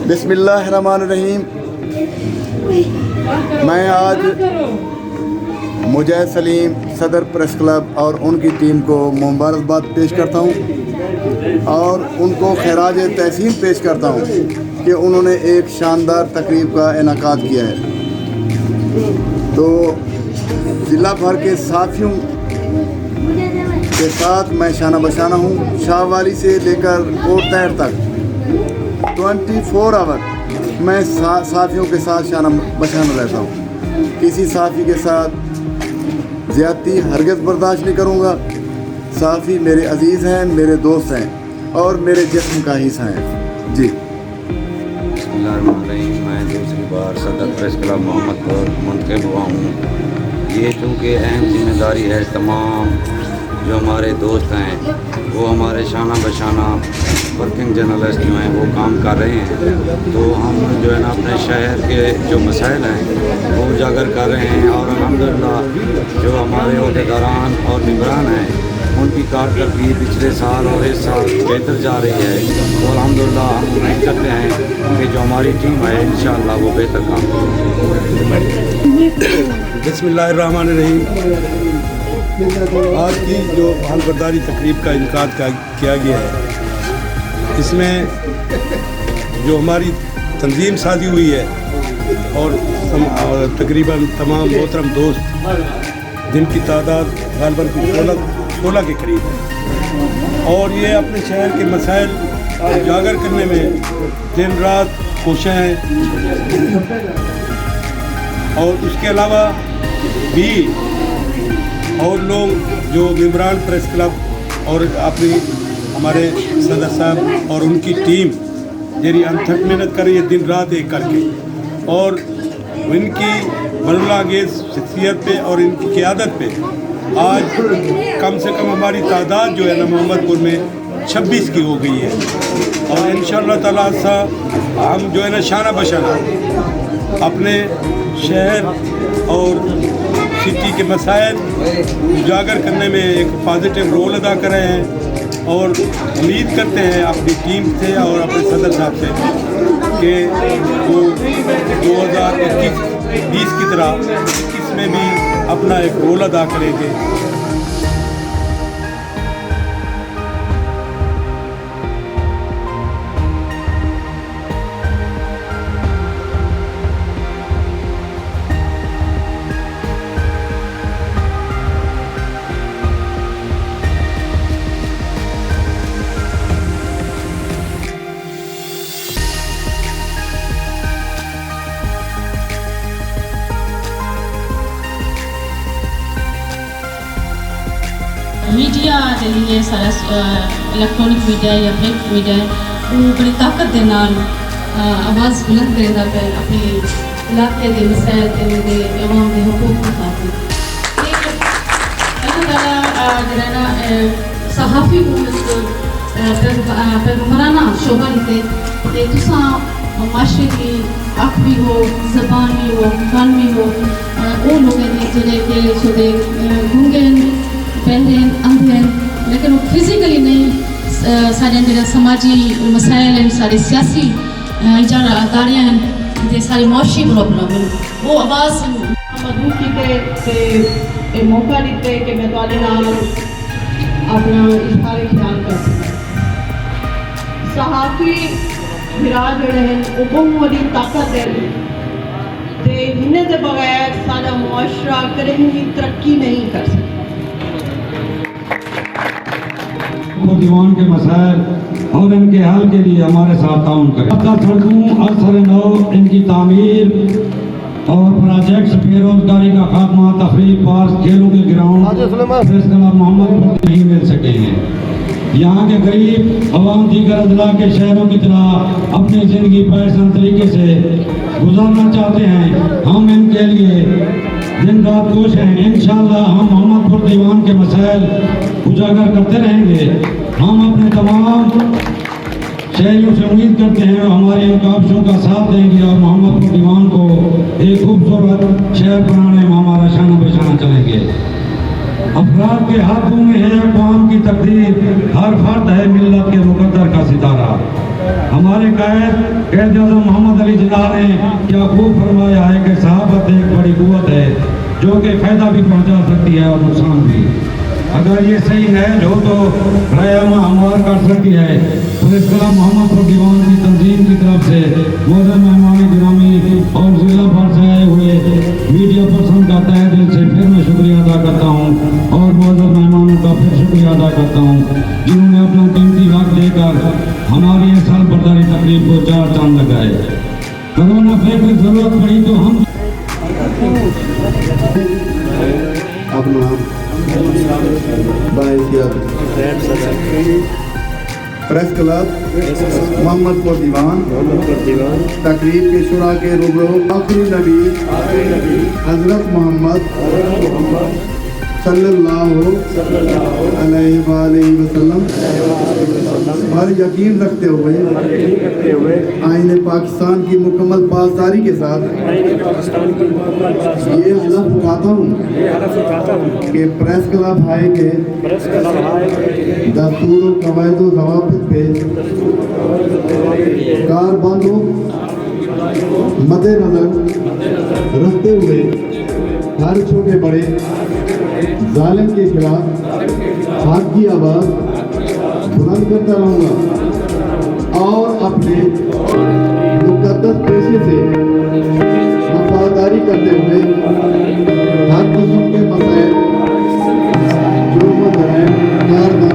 बिस्मिल्लाहिर्रहमानिर्रहीम। मैं आज मुजाहिद सलीम सदर प्रेस क्लब और उनकी टीम को मुबारकबाद पेश करता हूँ और उनको खैराज तहसीन पेश करता हूँ कि उन्होंने एक शानदार तकरीब का इनेकाद किया है। तो ज़िला भर के साथियों के साथ मैं शाना बशाना हूँ। शाहवाली से लेकर कोट तहर तक 24 आवर मैं साथियों के साथ शाना बशाना रहता हूँ। किसी साथी के साथ ज़्यादती हरगिज़ बर्दाश्त नहीं करूँगा। साथी मेरे अजीज़ हैं, मेरे दोस्त हैं और मेरे जिस्म का हिस्सा हैं। जी मैं दूसरी बार सदर प्रेस क्लब मोहम्मदपुर मुंतखब हुआ हूँ। ये चूँकि अहम जिम्मेदारी है, तमाम जो हमारे दोस्त हैं वो हमारे शाना बशाना वर्किंग जर्नलिस्ट जो हैं वो काम कर रहे हैं। तो हम जो है ना अपने शहर के जो मसाइल हैं वो उजागर कर रहे हैं और अल्हम्दुलिल्लाह जो हमारे अहदेदारान और निगरान हैं उनकी कारकर्दगी पिछले साल और इस साल बेहतर जा रही है। तो अल्हम्दुलिल्लाह हम उम्मीद करते हैं कि जो हमारी टीम है इंशाअल्लाह वो बेहतर काम करेगी। बिस्मिल्लाहिर्रहमानिर्रहीम। आज की जो हालबर्दारी तकरीब का इनेकाद किया गया है, इसमें जो हमारी तंजीम साजी हुई है और तकरीबन तमाम मोहतरम दोस्त जिनकी तादाद गालबन 16 के करीब है और ये अपने शहर के मसाइल उजागर करने में दिन रात कोशिश हैं और उसके अलावा भी और लोग जो मेंबरान प्रेस क्लब और अपनी हमारे सदर साहब और उनकी टीम मेरी अनथक मेहनत कर रही है दिन रात एक करके और इनकी बल्लांगेज शख्सियत पे और इनकी क़यादत पे आज कम से कम हमारी तादाद जो है ना मोहम्मदपुर में 26 की हो गई है और इंशाअल्लाह ताला सा हम जो है ना शाना बशाना अपने शहर और सिटी के मसाइल उजागर करने में एक पॉजिटिव रोल अदा कर रहे हैं और उम्मीद करते हैं अपनी टीम से और अपने सदर साहब से कि वो 2021-20 की तरह इसमें भी अपना एक रोल अदा करेंगे। मीडिया के लिए सारा इलेक्ट्रॉनिक मीडिया या प्रिंट मीडिया वो बड़ी ताकत के नाल आवाज़ बुलंद करता पे अपने इलाके के मसाइल के अवाम के हकूक़ के खातिर। अल्लाह ताला जरा सहाफ़ी पैगम्बराना शोभा देते तुसा माशरे की अख भी हो, ज़बान भी हो, कान भी हो, वो लोग जिन्हें के गूंगे पहले अंधे लेकिन वो फिजिकली नहीं सारे जो समाजी मसाइल हैं, सारे सियासी इदारे हैं, जो सारी मुआशी प्रॉब्लम है वो आवाज़ मधु की मौका दिते कि मैं तो नाल अपना इशारे ख्याल कर सकूँ। सहाफ़ी भिरा जड़े हैं वो बहुत बड़ी ताकत है ते इन्हें के बगैर सारा मुआशरा करें भी तरक्की नहीं कर सकता। दीवान के मसाइल और इनके हल के लिए हमारे साथ ताउन करें। सड़कों असर नौ इनकी तामीर और प्रोजेक्ट्स बेरोजगारी का खात्मा, तफरीह पार्क, खेलों के ग्राउंड प्रेस क्लब मोहम्मदपुर नहीं मिल सके हैं। यहाँ के गरीब अवाम दीगर अजला के शहरों की तरह अपनी ज़िंदगी पैसन तरीके से गुजारना चाहते हैं। हम इनके लिए दिन रात कोशिश हैं। इंशाअल्लाह हम मोहम्मदपुर दीवान के मसाइल उजागर करते रहेंगे। हम अपने तमाम शहरियों से उम्मीद करते हैं हमारी इन काविशों का साथ देंगे और मोहम्मदपुर दीवान को एक खूबसूरत शहर बनाने में हमारा शाना बशाना चलेंगे। अफराद के हाथों में है अक़वाम की तकदीर, हर फर्द है मिल्लत के मुक़द्दर का सितारा। हमारे कैद आज़म मोहम्मद अली जिन्ना ने क्या खूब फरमाया है कि सहाबत एक बड़ी कुव्वत है जो कि फ़ायदा भी पहुंचा सकती है और नुकसान भी। अगर ये सही नहज हो तो रयामा हमवार कर सकती है। प्रेस क्लब मोहम्मदपुर दीवान की तंजीम की तरफ से मोहतरम मेहमान गिरामी और जिला भर से आए हुए मीडिया पर्सन का तहे दिल से फिर मैं शुक्रिया अदा करता हूँ और मोहतरम मेहमानों का फिर शुक्रिया अदा करता हूँ जिन्होंने अपना कीमती वक्त देकर हमारी इस साल बरदारी तकरीब को चार चांद लगाए। कोरोना फेक में जरूरत पड़ी तो हम अपना प्रेस क्लब मोहम्मदपुर दीवान तकरीब के शुरा के रूबरू आखिरी नबी हजरत मोहम्मद सल्लल्लाहु अलैहि वसल्लम पर यकीन रखते हुए आईने पाकिस्तान की मुकम्मल पासदारी के साथ ये हलफ उठाता हूँ कि प्रेस क्लब हाई के दस्तूर कवायद ज़वाबित पे कारबंदों मद्देनजर रखते हुए हर छोटे बड़े जालिम के खिलाफ हक की आवाज़ बुलंद करता रहूँगा और अपने मुकद्दस पेशे से वफादारी करते हुए हर किस्म के मसाइल जो मसले